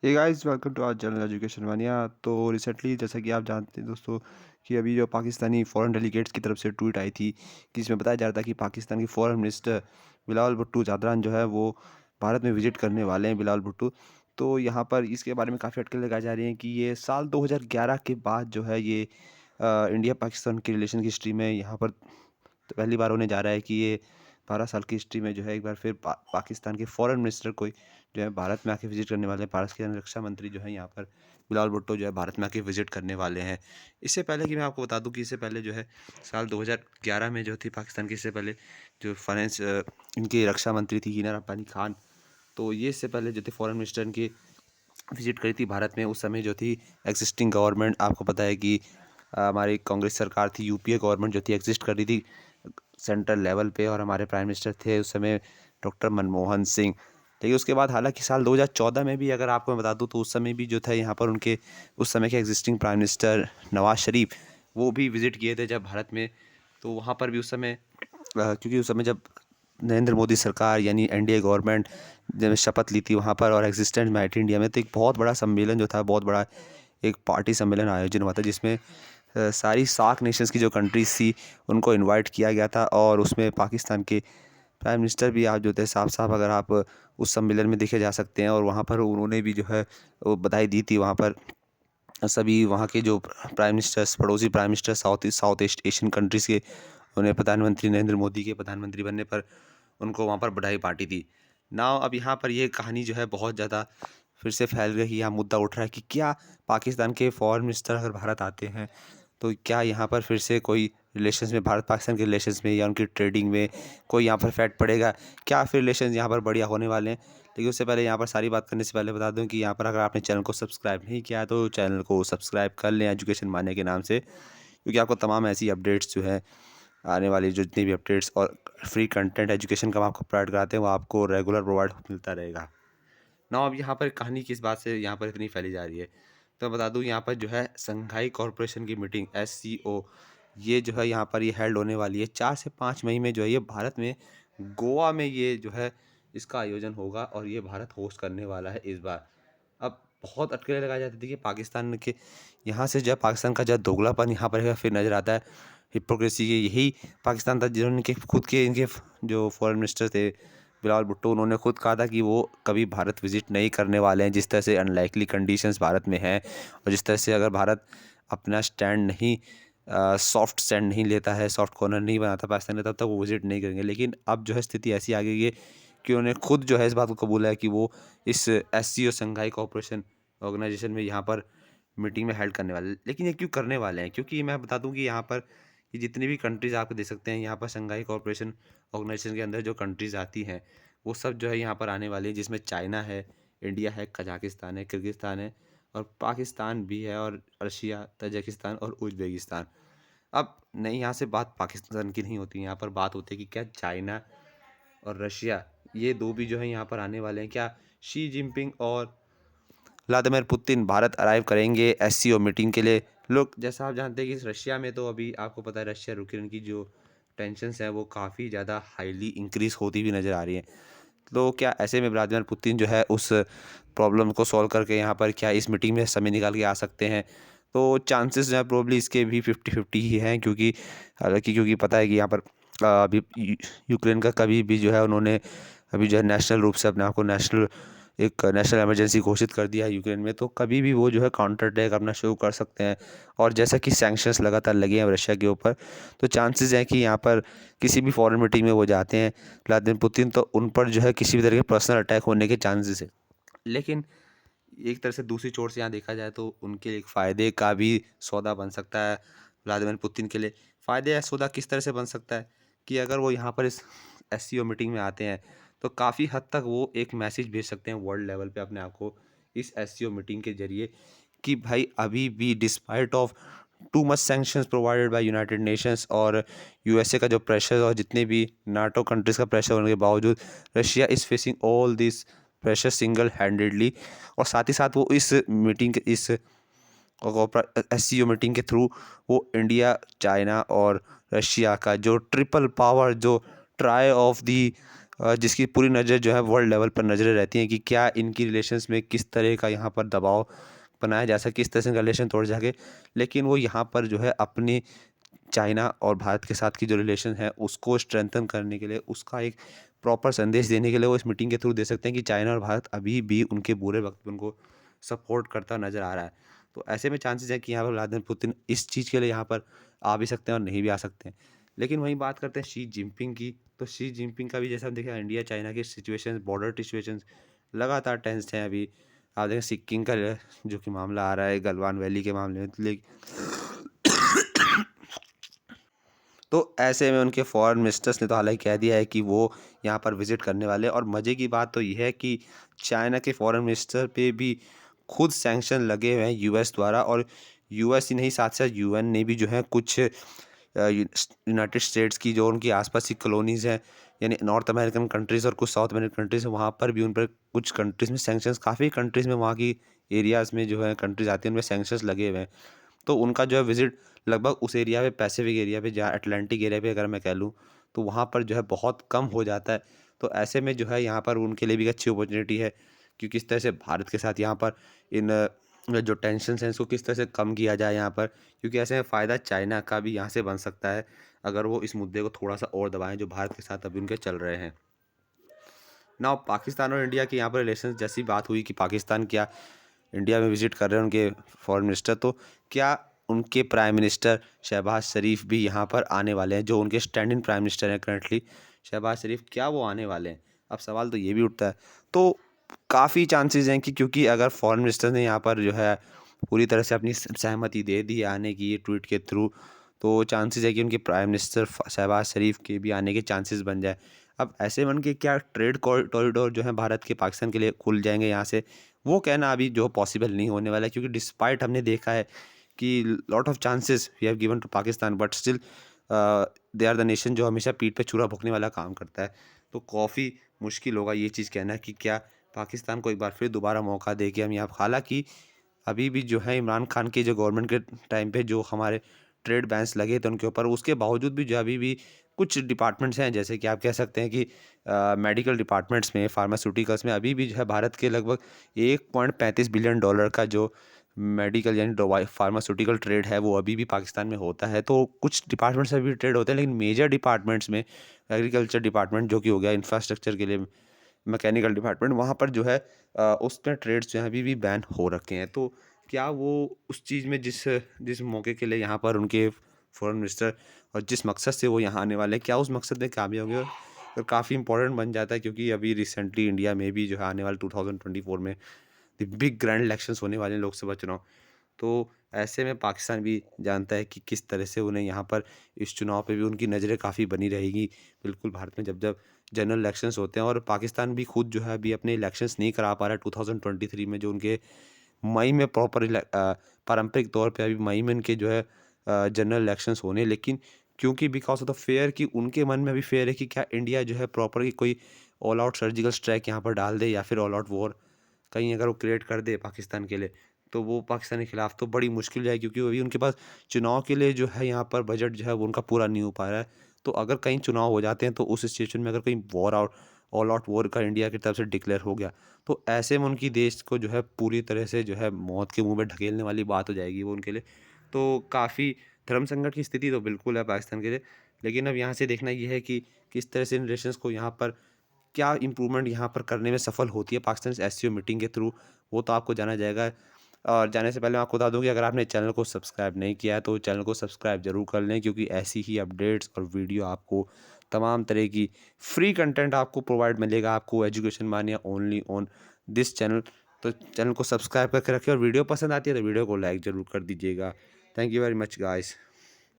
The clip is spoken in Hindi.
Hey guys, welcome to our channel education mania. तो रिसेंटली जैसा कि आप जानते हैं दोस्तों कि अभी जो पाकिस्तानी फॉरेन डेलीगेट्स की तरफ से ट्वीट आई थी कि इसमें बताया जा रहा था कि पाकिस्तान के फॉरेन मिनिस्टर बिलावल भुट्टो ज़ादरान जो है वो भारत में विजिट करने वाले हैं। बिलावल भुट्टो तो यहाँ पर इसके बारे में काफ़ी अटकलें लगाई जा रही हैं कि ये साल 2011 के बाद जो है ये इंडिया पाकिस्तान के रिलेशन की हिस्ट्री में यहाँ पर तो पहली बार होने जा रहा है कि ये 12 साल की हिस्ट्री में जो है एक बार फिर पाकिस्तान के फॉरेन मिनिस्टर कोई जो है भारत में आके विजिट करने वाले हैं। भारत के रक्षा मंत्री जो है यहाँ पर बिलावल भुट्टो जो है भारत में आके विजिट करने वाले हैं। इससे पहले कि मैं आपको बता दूं कि इससे पहले जो है साल 2011 में जो थी पाकिस्तान की, इससे पहले जो फाइनेंस इनकी रक्षा मंत्री थी हिना रब्बानी खान, तो ये इससे पहले जो थे फॉरेन मिनिस्टर इनकी विजिट करी थी भारत में। उस समय जो थी एग्जिस्टिंग गवर्नमेंट, आपको पता है कि हमारी कांग्रेस सरकार थी, यूपीए गवर्नमेंट जो थी एग्जिस्ट कर रही थी सेंट्रल लेवल पे, और हमारे प्राइम मिनिस्टर थे उस समय डॉक्टर मनमोहन सिंह। लेकिन उसके बाद हालांकि साल 2014 में भी अगर आपको मैं बता दूं तो उस समय भी जो था यहाँ पर उनके उस समय के existing prime minister Nawaz Sharif वो भी विजिट किए थे जब भारत में। तो वहाँ पर भी उस समय क्योंकि उस समय जब नरेंद्र मोदी सरकार यानी एनडीए गवर्नमेंट जब शपथ ली थी वहाँ पर और एग्जिस्टेंस में आई थी इंडिया में, तो एक बहुत बड़ा सम्मेलन जो था, बहुत बड़ा एक पार्टी सम्मेलन आयोजन हुआ था जिसमें सारी सार्क नेशंस की जो कंट्रीज थी उनको इनवाइट किया गया था। और उसमें पाकिस्तान के प्राइम मिनिस्टर भी आप जो थे साफ साफ अगर आप उस सम्मेलन में देखे जा सकते हैं, और वहाँ पर उन्होंने भी जो है वो बधाई दी थी। वहाँ पर सभी वहाँ के जो प्राइम मिनिस्टर्स, पड़ोसी prime minister south east Asian countries के, उन्हें प्रधानमंत्री नरेंद्र मोदी के प्रधानमंत्री बनने पर उनको वहाँ पर बधाई पार्टी थी। नाउ अब यहाँ पर ये कहानी जो है बहुत ज़्यादा फिर से फैल रही है, यहाँ मुद्दा उठ रहा है कि क्या पाकिस्तान के फॉरेन मिनिस्टर अगर भारत आते हैं तो क्या यहाँ पर फिर से कोई रिलेशंस में, भारत पाकिस्तान के रिलेशंस में या उनकी ट्रेडिंग में कोई यहाँ पर इफेक्ट पड़ेगा, क्या फिर रिलेशंस यहाँ पर बढ़िया होने वाले हैं। लेकिन उससे पहले यहाँ पर सारी बात करने से पहले बता दूं कि यहाँ पर अगर आपने चैनल को सब्सक्राइब नहीं किया है तो चैनल को सब्सक्राइब कर लें एजुकेशन मान्य के नाम से, क्योंकि आपको तमाम ऐसी अपडेट्स जो है आने वाली जो जितनी भी अपडेट्स और फ्री कंटेंट एजुकेशन का हम आपको प्रोवाइड कराते हैं वो आपको रेगुलर प्रोवाइड मिलता रहेगा ना। अब यहाँ पर कहानी किस बात से यहाँ पर इतनी फैली जा रही है, तो मैं बता दूँ यहाँ पर जो है संघाई कॉरपोरेशन की मीटिंग SCO ये जो है यहाँ पर ये हेल्ड होने वाली है 4 से 5 मई में, जो है ये भारत में गोवा में ये जो है इसका आयोजन होगा और ये भारत होस्ट करने वाला है इस बार। अब बहुत अटकलें लगाई जाती थी कि पाकिस्तान के यहाँ से जब पाकिस्तान का जब दोगलापन यहाँ पर फिर नज़र आता है, हिपोक्रेसी के, यही पाकिस्तान था जिन्होंने के खुद के इनके जो फॉरेन मिनिस्टर थे बिलावल भुट्टो, उन्होंने खुद कहा था कि वो कभी भारत विजिट नहीं करने वाले हैं। जिस तरह से अनलाइकली कंडीशंस भारत में हैं और जिस तरह से अगर भारत अपना स्टैंड नहीं, सॉफ्ट स्टैंड नहीं लेता है, सॉफ्ट कॉर्नर नहीं बनाता पाकिस्तान ने, तब तक वो विजिट नहीं करेंगे। लेकिन अब जो है स्थिति ऐसी आ गई है कि उन्होंने खुद जो है इस बात को कबूला है कि वो इस SCO संघाई कॉरपोरेशन ऑर्गेनाइजेशन में यहाँ पर मीटिंग में हेल्ड करने वाले। लेकिन ये क्यों करने वाले हैं, क्योंकि मैं बता दूं कि यहाँ पर ये जितनी भी कंट्रीज़ आपको दे सकते हैं यहाँ पर संघाई कॉरपोरेशन ऑर्गेनाइजेशन के अंदर जो कंट्रीज़ आती हैं वो सब जो है यहाँ पर आने वाली है, जिसमें चाइना है, इंडिया है, कजाकिस्तान है, किर्गिस्तान है और पाकिस्तान भी है, और रशिया, तजाकिस्तान और उज्बेकिस्तान। अब नहीं, यहाँ से बात पाकिस्तान की नहीं होती, यहाँ पर बात होती है कि क्या चाइना और रशिया ये दो भी जो है यहाँ पर आने वाले हैं, क्या शी जिनपिंग और व्लादिमीर पुतिन भारत अराइव करेंगे SCO मीटिंग के लिए। लोग जैसा आप जानते हैं कि रशिया में तो अभी आपको पता है रशिया यूक्रेन की जो टेंशन्स हैं वो काफ़ी ज़्यादा हाईली इंक्रीज होती हुई नज़र आ रही हैं। तो क्या ऐसे में व्लादिमीर पुतिन जो है उस प्रॉब्लम को सॉल्व करके यहाँ पर क्या इस मीटिंग में समय निकाल के आ सकते हैं, तो चांसेस जो है प्रोबली इसके भी 50-50 ही हैं। क्योंकि हालांकि क्योंकि पता है कि यहाँ पर अभी यूक्रेन का कभी भी जो है उन्होंने अभी जो है नेशनल रूप से अपने आप को एक नेशनल इमरजेंसी घोषित कर दिया है यूक्रेन में, तो कभी भी वो जो है काउंटर अटैक अपना शुरू कर सकते हैं। और जैसा कि सैंक्शंस लगातार लगे हैं रशिया के ऊपर, तो चांसेस हैं कि यहाँ पर किसी भी फॉरेन मीटिंग में वो जाते हैं व्लादिमीर पुतिन, तो उन पर जो है किसी भी तरह के पर्सनल अटैक होने के चांसेस है। लेकिन एक तरह से दूसरी छोर से यहाँ देखा जाए तो उनके एक फ़ायदे का भी सौदा बन सकता है। व्लादिमीर पुतिन के लिए फ़ायदे या सौदा किस तरह से बन सकता है कि अगर वो यहाँ पर इस SCO मीटिंग में आते हैं तो काफ़ी हद तक वो एक मैसेज भेज सकते हैं वर्ल्ड लेवल पे अपने आप को इस SCO मीटिंग के जरिए कि भाई अभी भी despite of too much sanctions provided by United Nations और USA का जो प्रेशर और जितने भी नाटो कंट्रीज़ का प्रेशर होने के बावजूद Russia is facing all this pressure single handedly. और साथ ही साथ वो इस मीटिंग के इस SCO मीटिंग के थ्रू वो इंडिया, चाइना और रशिया का जो ट्रिपल पावर, जो ट्राई ऑफ दी जिसकी पूरी नज़र जो है वर्ल्ड लेवल पर नज़रें रहती हैं कि क्या इनकी रिलेशंस में किस तरह का यहाँ पर दबाव बनाया जा सके, किस तरह से रिलेशन तोड़ सके। लेकिन वो यहाँ पर जो है अपनी चाइना और भारत के साथ की जो रिलेशन है उसको स्ट्रेंथन करने के लिए, उसका एक प्रॉपर संदेश देने के लिए वो इस मीटिंग के थ्रू दे सकते हैं कि चाइना और भारत अभी भी उनके बुरे वक्त में उनको सपोर्ट करता नज़र आ रहा है। तो ऐसे में चांसेस है कि यहाँ पर व्लादिमीर पुतिन इस चीज़ के लिए यहाँ पर आ भी सकते हैं और नहीं भी आ सकते हैं। लेकिन वहीं बात करते हैं शी जिनपिंग की, तो शी जिनपिंग का भी जैसा हम देखें इंडिया चाइना की सिचुएशन, बॉर्डर सिचुएशन लगातार टेंस हैं अभी। आप देखें सिक्किम का जो कि मामला आ रहा है गलवान वैली के मामले में, तो ऐसे में उनके फॉरेन मिनिस्टर्स ने तो हालांकि कह दिया है कि वो यहाँ पर विज़िट करने वाले हैं। और मज़े की बात तो यह है कि चाइना के फॉरेन मिनिस्टर पे भी खुद सैंक्शन लगे हुए हैं यूएस द्वारा, और यूएस ही नहीं साथ साथ यूएन ने भी जो है कुछ यूनाइटेड स्टेट्स की जो उनकी आसपास की कॉलोनीज़ हैं, यानी नॉर्थ अमेरिकन कंट्रीज़ और कुछ साउथ अमेरिकन कंट्रीज़ हैं, वहाँ पर भी उन पर कुछ कंट्रीज़ में सैंक्शंस, काफ़ी कंट्रीज़ में वहाँ की एरियाज़ में जो है कंट्रीज़ आती हैं उनमें सैंक्शंस लगे हुए हैं। तो उनका जो है विज़िट लगभग उस एरिया पे, पैसिफिक एरिया पे, जहाँ अटलांटिक एरिया पे अगर मैं कह लूँ, तो वहाँ पर जो है बहुत कम हो जाता है। तो ऐसे में जो है यहाँ पर उनके लिए भी एक अच्छी अपॉर्चुनिटी है कि किस तरह से भारत के साथ यहाँ पर इन जो टेंशन्स हैं इसको किस तरह से कम किया जाए यहाँ पर, क्योंकि ऐसे में फ़ायदा चाइना का भी यहाँ से बन सकता है अगर वो इस मुद्दे को थोड़ा सा और दबाएं जो भारत के साथ अभी उनके चल रहे हैं। ना पाकिस्तान और इंडिया के यहाँ पर रिलेशन जैसी बात हुई कि पाकिस्तान क्या इंडिया में विजिट कर रहे हैं उनके फॉरेन मिनिस्टर, तो क्या उनके प्राइम मिनिस्टर शहबाज शरीफ भी यहाँ पर आने वाले हैं, जो उनके स्टैंडिंग प्राइम मिनिस्टर हैं करंटली शहबाज शरीफ, क्या वो आने वाले हैं? अब सवाल तो ये भी उठता है। तो काफ़ी चांसेस हैं कि क्योंकि अगर फॉरेन मिनिस्टर ने यहाँ पर जो है पूरी तरह से अपनी सहमति दे दी है आने की ट्वीट के थ्रू, तो चांसेस है कि उनके प्राइम मिनिस्टर शहबाज शरीफ के भी आने के चांसेस बन जाए। अब ऐसे बन के क्या ट्रेड कॉरिडोर जो है भारत के पाकिस्तान के लिए खुल जाएंगे यहाँ से, वो कहना अभी जो पॉसिबल नहीं होने वाला है, क्योंकि डिस्पाइट हमने देखा है कि lot of chances we have given to Pakistan, but still they are the nation जो हमेशा पीठ पे छुरा भोंकने वाला काम करता है। तो काफ़ी मुश्किल होगा ये चीज़ कहना कि क्या पाकिस्तान को एक बार फिर दोबारा मौका दे के हम यहाँ, हालांकि अभी भी जो है इमरान खान की जो गवर्नमेंट के टाइम पे जो हमारे ट्रेड बैन्स लगे थे उनके ऊपर, उसके बावजूद भी जो अभी भी कुछ डिपार्टमेंट्स हैं, जैसे कि आप कह सकते हैं कि मेडिकल डिपार्टमेंट्स में, फार्मास्यूटिकल्स में अभी भी जो है भारत के लगभग $1.35 बिलियन का जो मेडिकल यानी दवाई फार्मास्यूटिकल ट्रेड है वो अभी भी पाकिस्तान में होता है। तो कुछ डिपार्टमेंट्स अभी भी ट्रेड होते हैं, लेकिन मेजर डिपार्टमेंट्स में एग्रीकल्चर डिपार्टमेंट जो कि हो गया इंफ्रास्ट्रक्चर के लिए, मैकेनिकल डिपार्टमेंट, वहाँ पर जो है उसमें ट्रेड्स जो हैं अभी भी बैन हो रखे हैं। तो क्या वो उस चीज़ में जिस जिस मौके के लिए यहाँ पर उनके फॉरेन मिनिस्टर और जिस मकसद से वो यहाँ आने वाले हैं, क्या उस मकसद में कामयाब होंगे? तो काफ़ी इंपॉर्टेंट बन जाता है, क्योंकि अभी रिसेंटली इंडिया में भी जो है आने वाले 2024 में द बिग ग्रैंड इलेक्शंस होने वाले हैं, लोकसभा चुनाव। तो ऐसे में पाकिस्तान भी जानता है कि किस तरह से उन्हें यहाँ पर इस चुनाव पे भी उनकी नज़रें काफ़ी बनी रहेगी। बिल्कुल भारत में जब जब जनरल इलेक्शंस होते हैं, और पाकिस्तान भी खुद जो है अभी अपने इलेक्शंस नहीं करा पा रहा है 2023 में, जो उनके मई में पारंपरिक तौर पे अभी मई में उनके जो है जनरल इलेक्शंस होने, लेकिन क्योंकि बिकॉज ऑफ द फेयर कि उनके मन में भी फेयर है कि क्या इंडिया जो है प्रॉपर कोई ऑल आउट सर्जिकल स्ट्राइक यहाँ पर डाल दे, या फिर ऑल आउट वॉर कहीं अगर वो क्रिएट कर दे पाकिस्तान के लिए, तो वो पाकिस्तान के खिलाफ तो बड़ी मुश्किल है, क्योंकि अभी उनके पास चुनाव के लिए जो है यहाँ पर बजट जो है वो उनका पूरा नहीं हो पा रहा है। तो अगर कहीं चुनाव हो जाते हैं, तो उस सिचुएशन में अगर कहीं war out all out war का इंडिया की तरफ से डिक्लेयर हो गया, तो ऐसे में उनकी देश को जो है पूरी तरह से जो है मौत के मुंह में ढकेलने वाली बात हो जाएगी वो उनके लिए। तो काफ़ी धर्म संकट की स्थिति तो बिल्कुल है पाकिस्तान के लिए। लेकिन अब यहाँ से देखना ये है कि किस तरह से इन रिलेशंस को यहाँ पर क्या इम्प्रूवमेंट यहाँ पर करने में सफल होती है पाकिस्तान एससीओ मीटिंग के थ्रू, वो तो आपको जाना जाएगा। और जाने से पहले मैं आपको बता दूं कि अगर आपने चैनल को सब्सक्राइब नहीं किया है तो चैनल को सब्सक्राइब जरूर कर लें, क्योंकि ऐसी ही अपडेट्स और वीडियो आपको तमाम तरह की फ्री कंटेंट आपको प्रोवाइड मिलेगा, आपको एजुकेशन मानिया ओनली ऑन दिस चैनल। तो चैनल को सब्सक्राइब करके रखें, और वीडियो पसंद आती है तो वीडियो को लाइक ज़रूर कर दीजिएगा। Thank you very much guys.